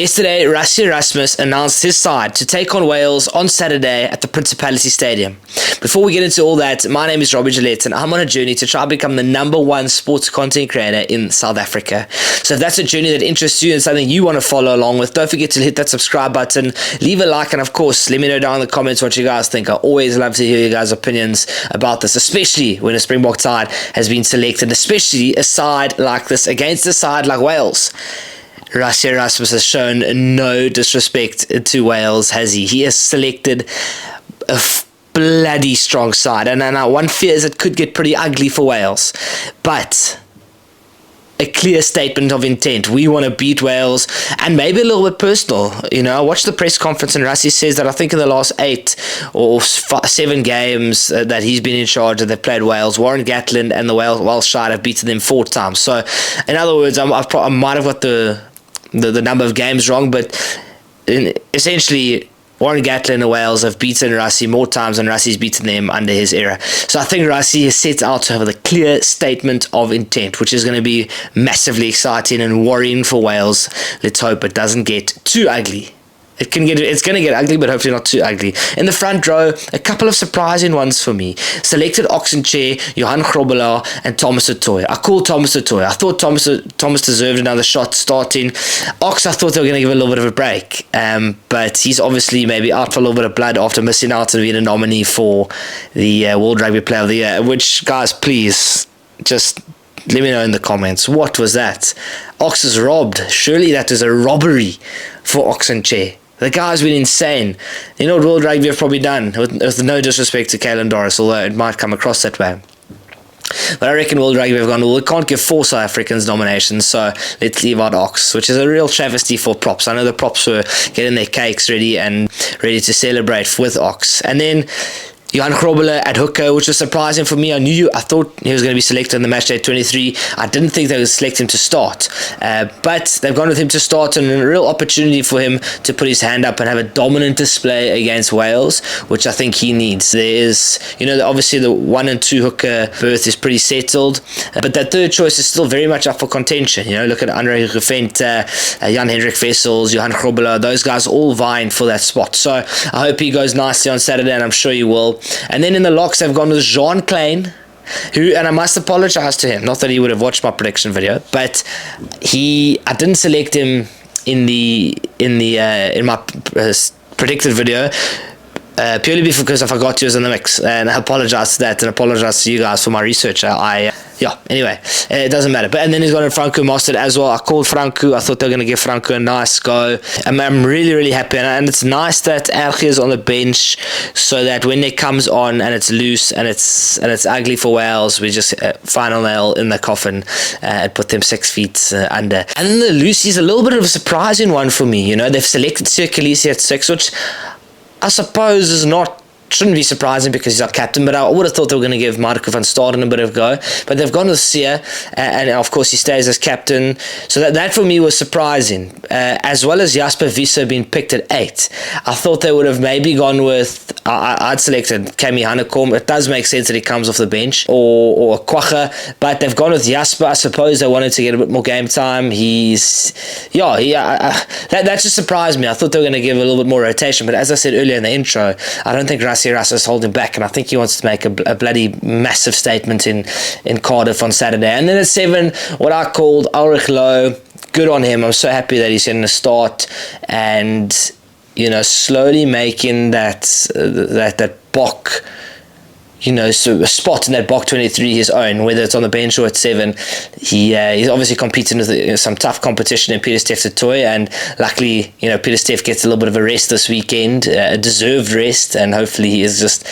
Yesterday, Rassie Erasmus announced his side to take on Wales on Saturday at the Principality Stadium. Before we get into all that, my name is Robbie Gillette and I'm on a journey to try and become the #1 sports content creator in South Africa. So if that's a journey that interests you and something you want to follow along with, don't forget to hit that subscribe button, leave a like, and of course, let me know down in the comments what you guys think. I always love to hear you guys' opinions about this, especially when a Springbok side has been selected, especially a side like this against a side like Wales. Rassie Erasmus has shown no disrespect to Wales, has he? He has selected a bloody strong side, and one fears it could get pretty ugly for Wales. But a clear statement of intent. We want to beat Wales, and maybe a little bit personal. You know, I watched the press conference, and Rassie says that I think in the last 8 or 7 games that he's been in charge, that they've played Wales, Warren Gatland and the Welsh side have beaten them 4 times. So, in other words, I might have got the number of games wrong, but essentially Warren Gatland and Wales have beaten Rassie more times than Rassie's beaten them under his era. So I think Rassie has set out to have a clear statement of intent, which is going to be massively exciting and worrying for Wales. Let's hope it doesn't get too ugly. It's going to get ugly, but hopefully not too ugly. In the front row, a couple of surprising ones for me. Selected Oxenchair, Johan Grobbelaar, and Thomas du Toit. I called Thomas du Toit. I thought Thomas deserved another shot starting. Ox, I thought they were going to give a little bit of a break. But he's obviously maybe out for a little bit of blood after missing out on being a nominee for the World Rugby Player of the Year. Which, guys, please, just let me know in the comments. What was that? Ox is robbed. Surely that was a robbery for Oxenchair. The guy's been insane. You know what World Rugby have probably done, with no disrespect to Caelan Doris, although it might come across that way. But I reckon World Rugby have gone, well, we can't give 4 South Africans nominations, so let's leave out Ox, which is a real travesty for props. I know the props were getting their cakes ready to celebrate with Ox. And then Johan Grobbelaar at hooker, which was surprising for me. I thought he was going to be selected in the matchday 23. I didn't think they would select him to start. But they've gone with him to start, and a real opportunity for him to put his hand up and have a dominant display against Wales, which I think he needs. There is, obviously the 1 and 2 hooker berth is pretty settled, but that third choice is still very much up for contention. Look at Andre Gevente, Jan-Hendrik Wessels, Johan Grobbelaar, those guys all vying for that spot. So I hope he goes nicely on Saturday, and I'm sure he will. And then in the locks, they've gone with Jean Klein, who, and I must apologize to him, not that he would have watched my prediction video, but I didn't select him in my predicted video, purely because I forgot he was in the mix, and I apologize to that, and apologize to you guys for my research. Anyway, it doesn't matter. And then he's got a Franco Mostert as well. I called Franco. I thought they were going to give Franco a nice go. I'm really, really happy. And it's nice that Ergie is on the bench, so that when it comes on and it's loose and it's ugly for Wales, we just final nail in the coffin and put them 6 feet under. And then the loose is a little bit of a surprising one for me. They've selected Circulisi at 6, which I suppose shouldn't be surprising because he's our captain, but I would have thought they were going to give Marco van Staden a bit of a go. But they've gone with Sia, and of course he stays as captain. So that for me was surprising. As well as Jasper Wiese being picked at 8. I thought they would have maybe gone with, I'd selected Kami Hanekom. It does make sense that he comes off the bench, or Kwacha, but they've gone with Jasper. I suppose they wanted to get a bit more game time. That just surprised me. I thought they were going to give a little bit more rotation, but as I said earlier in the intro, I don't think Rassie Erasmus holding back, and I think he wants to make a bloody massive statement in Cardiff on Saturday. And then at 7, what I called Ulrich Loh. Good on him. I'm so happy that he's getting a start, and slowly making that Bok, so a spot in that Bok 23 his own, whether it's on the bench or at 7. He's obviously competing with some tough competition in Pieter-Steph du Toit, and luckily, Pieter-Steph gets a little bit of a rest this weekend, a deserved rest, and hopefully he is just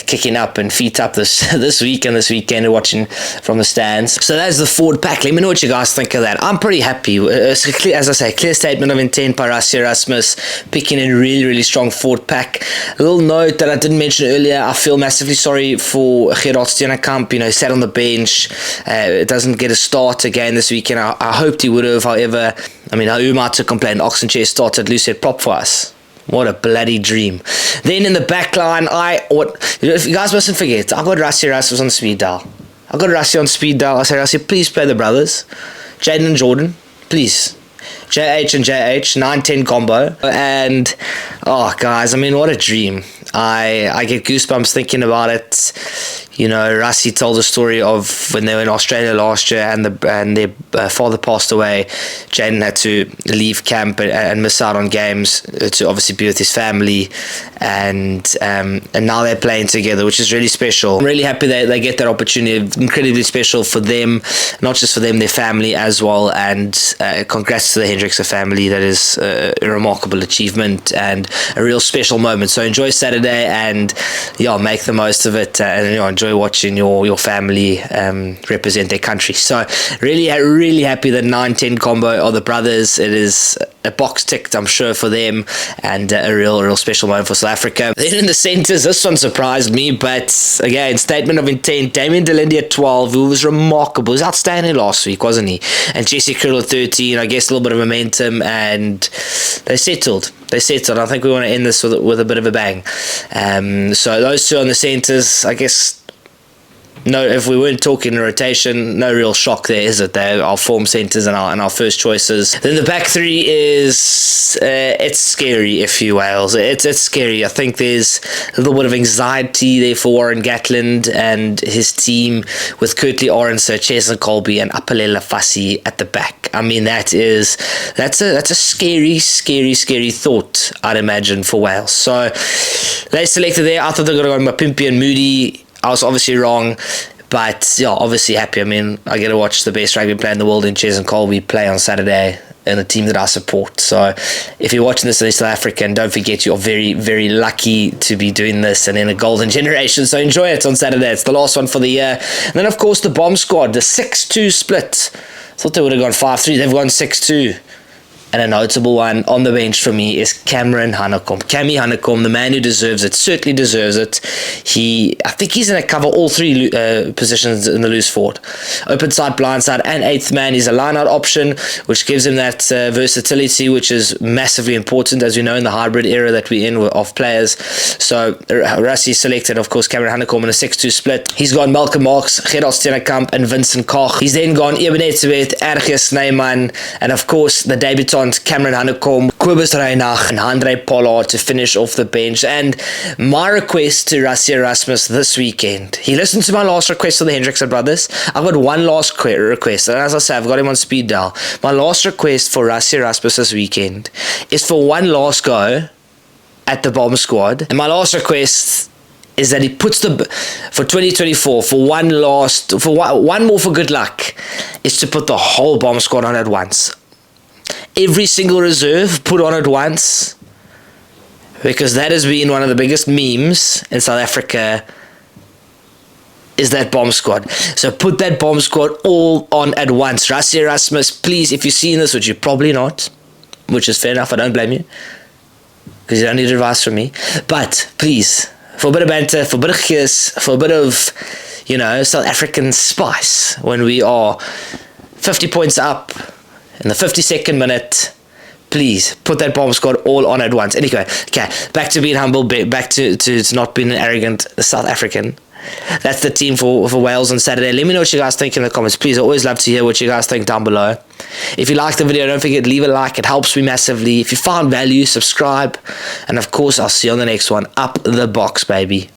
kicking up and feet up this week and this weekend and watching from the stands. So that's the forward pack. Let me know what you guys think of that. I'm pretty happy. It's a clear, as I say, clear statement of intent by Rassie Erasmus, picking in really, really strong forward pack. A little note that I didn't mention earlier, I feel massively sorry for Gerard Steenekamp. Sat on the bench. It doesn't get a start again this weekend. I hoped he would have. However, Uma to complain. Oxenchair started Lucette prop for us. What a bloody dream. Then in the back line, if you guys mustn't forget, I got Rassie Erasmus on speed dial. I got Rassie on speed dial. I said, Rassie, please play the brothers, Jaden and Jordan, please. JH and JH, 9-10 combo. And, oh, guys, I mean, what a dream. I get goosebumps thinking about it. You know, Rassie told the story of when they were in Australia last year and their father passed away. Jaden had to leave camp and miss out on games to obviously be with his family. And now they're playing together, which is really special. I'm really happy they get that opportunity. Incredibly special for them, not just for them, their family as well. And congrats to the Hendrickse family. That is a remarkable achievement and a real special moment. So enjoy Saturday and make the most of it and enjoy watching your family represent their country. So really happy that 9-10 combo are the brothers. It is a box ticked, I'm sure, for them, and a real special moment for South Africa. Then in the centres, this one surprised me, but again, statement of intent. Damien Delindy at 12, who was remarkable. He was outstanding last week, wasn't he? And Jesse Krill at 13, I guess a little bit of momentum, and they settled. I think we want to end this with a bit of a bang. So those two on the centres, I guess. No, if we weren't talking rotation, no real shock there, is it? They're our form centres and our first choices. Then the back three is it's scary, if you Wales. It's scary. I think there's a little bit of anxiety there for Warren Gatland and his team with Kurtley Orense, Chesna Colby, and Apalela Fassi at the back. I mean, that's a scary thought, I'd imagine, for Wales. So they selected there. I thought they were going to go Mapimpi and Moody. I was obviously wrong, but obviously happy. I mean, I get to watch the best rugby player in the world in Ches and Colby play on Saturday in a team that I support. So if you're watching this in South Africa, and don't forget, you're very, very lucky to be doing this and in a golden generation. So enjoy it on Saturday. It's the last one for the year. And then, of course, the bomb squad, the 6-2 split. I thought they would have gone 5-3. They've gone 6-2. And a notable one on the bench for me is Cameron Hanekom. Cammy Hanekom, the man who deserves it, certainly deserves it. I think he's going to cover all three positions in the loose forward. Open side, blind side, and eighth man. He's a line-out option, which gives him that versatility, which is massively important, as we know, in the hybrid era that we're in of players. So Rassie selected, of course, Cameron Hanekom in a 6-2 split. He's got Malcolm Marx, Gerald Steenekamp, and Vincent Koch. He's then gone Eben Etzebeth, Erge Snyman, and of course, the debutant Cameron Hanekom, Kobus Reinach, and Andre Pollard to finish off the bench. And my request to Rassie Erasmus this weekend, he listened to my last request for the Hendrickse brothers. I've got one last request, and as I say, I've got him on speed dial. My last request for Rassie Erasmus this weekend is for one last go at the bomb squad. And my last request is that he puts for 2024, for one more for good luck, is to put the whole bomb squad on at once. Every single reserve put on at once, because that has been one of the biggest memes in South Africa, is that bomb squad. So put that bomb squad all on at once. Rassie Erasmus, please, if you've seen this, which you're probably not, which is fair enough, I don't blame you, because you don't need advice from me, but please, for a bit of banter, for a bit of kiss, for a bit of, South African spice, when we are 50 points up in the 52nd minute, please put that bomb squad all on at once. Anyway, okay, back to being humble, back to not being an arrogant South African. That's the team for Wales on Saturday. Let me know what you guys think in the comments. Please, I always love to hear what you guys think down below. If you liked the video, don't forget to leave a like. It helps me massively. If you found value, subscribe. And of course, I'll see you on the next one. Up the box, baby.